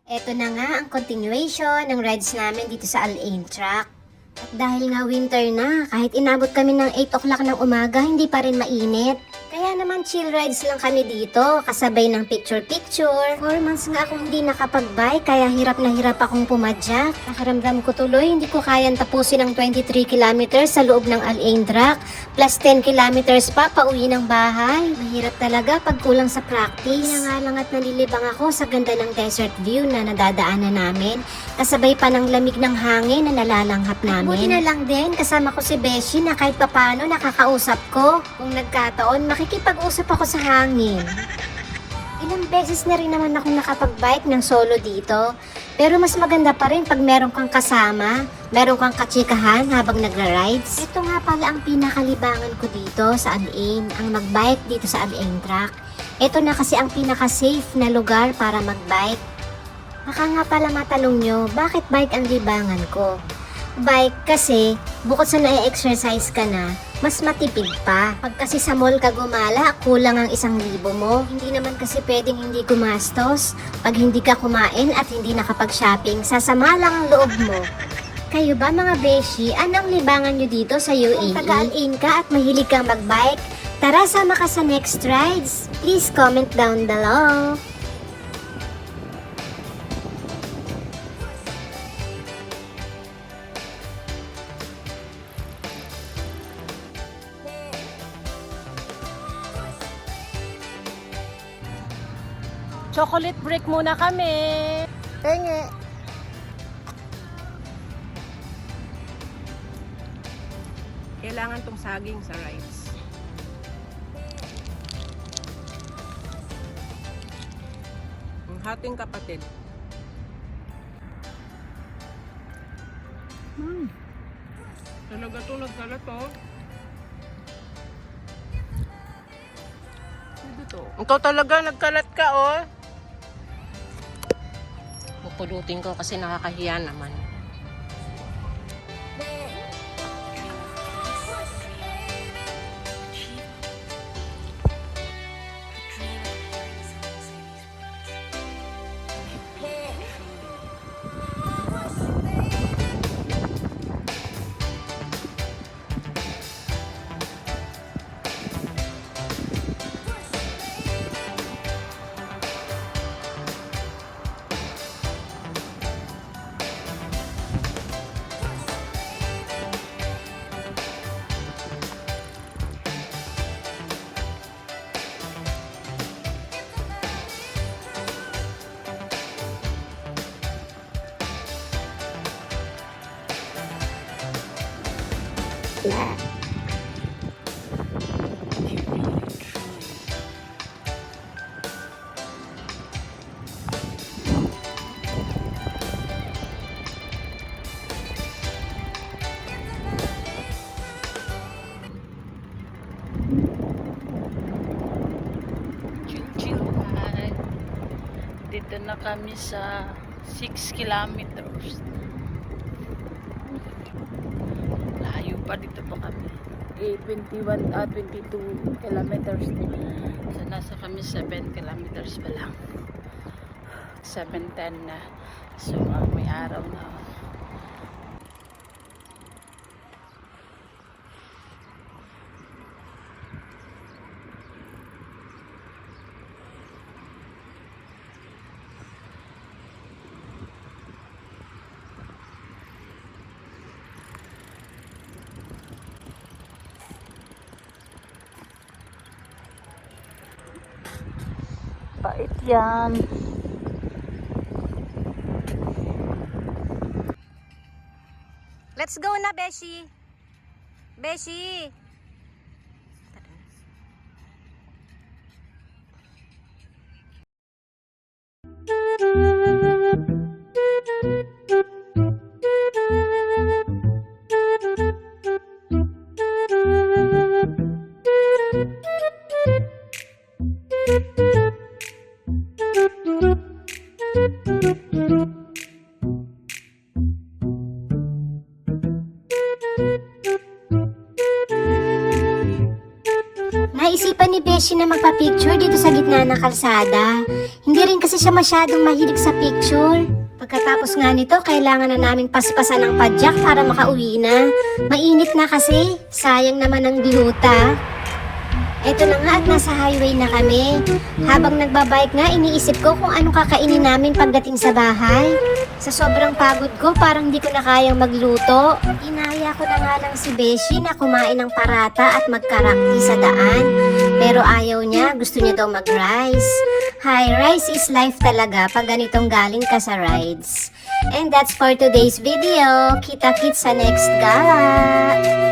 Eto na nga ang continuation ng rides namin dito sa Al-Ain Track. At dahil nga winter na, kahit inabot kami ng 8 o'clock ng umaga, hindi pa rin mainit. Kaya naman chill rides lang kami dito, kasabay ng picture-picture. 4 months nga akong hindi nakapag-bike, kaya hirap na hirap akong pumadyak. Nakaramdam ko tuloy, hindi ko kayang tapusin ang 23 kilometers sa loob ng Al-Ain Track, plus 10 kilometers pa pauwi ng bahay. Mahirap talaga pag kulang sa practice. Kaya nga lang at nalilibang ako sa ganda ng desert view na nadadaanan namin, kasabay pa ng lamig ng hangin na nalalanghap namin. Buti na lang din, kasama ko si Beshi na kahit papano nakakausap ko. Kung nagkataon, makikipag-usap ako sa hangin. Ilang beses na rin naman ako nakapag-bike ng solo dito. Pero mas maganda pa rin pag meron kang kasama, meron kang katsikahan habang nagra-rides. Ito nga pala ang pinakalibangan ko dito sa Al-Ain, ang mag-bike dito sa Al-Ain Track. Ito na kasi ang pinaka-safe na lugar para mag-bike. Baka nga pala matanong nyo, bakit bike ang libangan ko? Bike kasi, bukod sa na-exercise ka na, mas matipid pa. Pag kasi sa mall ka gumala, kulang ang 1,000 mo. Hindi naman kasi pwedeng hindi gumastos. Pag hindi ka kumain at hindi nakapag-shopping, sasama lang ang loob mo. Kayo ba mga beshi, anong libangan nyo dito sa UAE? Kung taga-Al-Ain ka at mahilig kang mag-bike, tara sama ka sa next rides. Please comment down below. Chocolate break muna kami. Tenge. Kailangan tong saging sa rice. Ang hating kapatid. Talaga to, nagkalat to. Ikaw talaga, nagkalat ka, oh. Pupulutin ko kasi nakakahiya naman. Dito na kami sa 6 kilometers. Layo pa, dito pa kami. 22 kilometers. So nasa kami 7 kilometers pa lang. 7:10 na. So may araw na. Bait yan. Let's go na, Beshi! Beshi! Naisipan ni Beshi na magpa-picture dito sa gitna ng kalsada. Hindi rin kasi siya masyadong mahilig sa picture. Pagkatapos nga nito, kailangan na naming paspasan ng padyak para makauwi na. Mainit na kasi, sayang naman ang binuta. Eto na nga at nasa highway na kami. Habang nagbabike nga, iniisip ko kung anong kakainin namin pagdating sa bahay. Sa sobrang pagod ko, parang di ko na kayang magluto. Inaya ko na nga lang si Beshi na kumain ng parata at magkarakti sa daan. Pero ayaw niya, gusto niya daw mag-rice. Hi, rice is life talaga pag ganitong galing ka sa rides. And that's for today's video. Kita-kits sa next gala!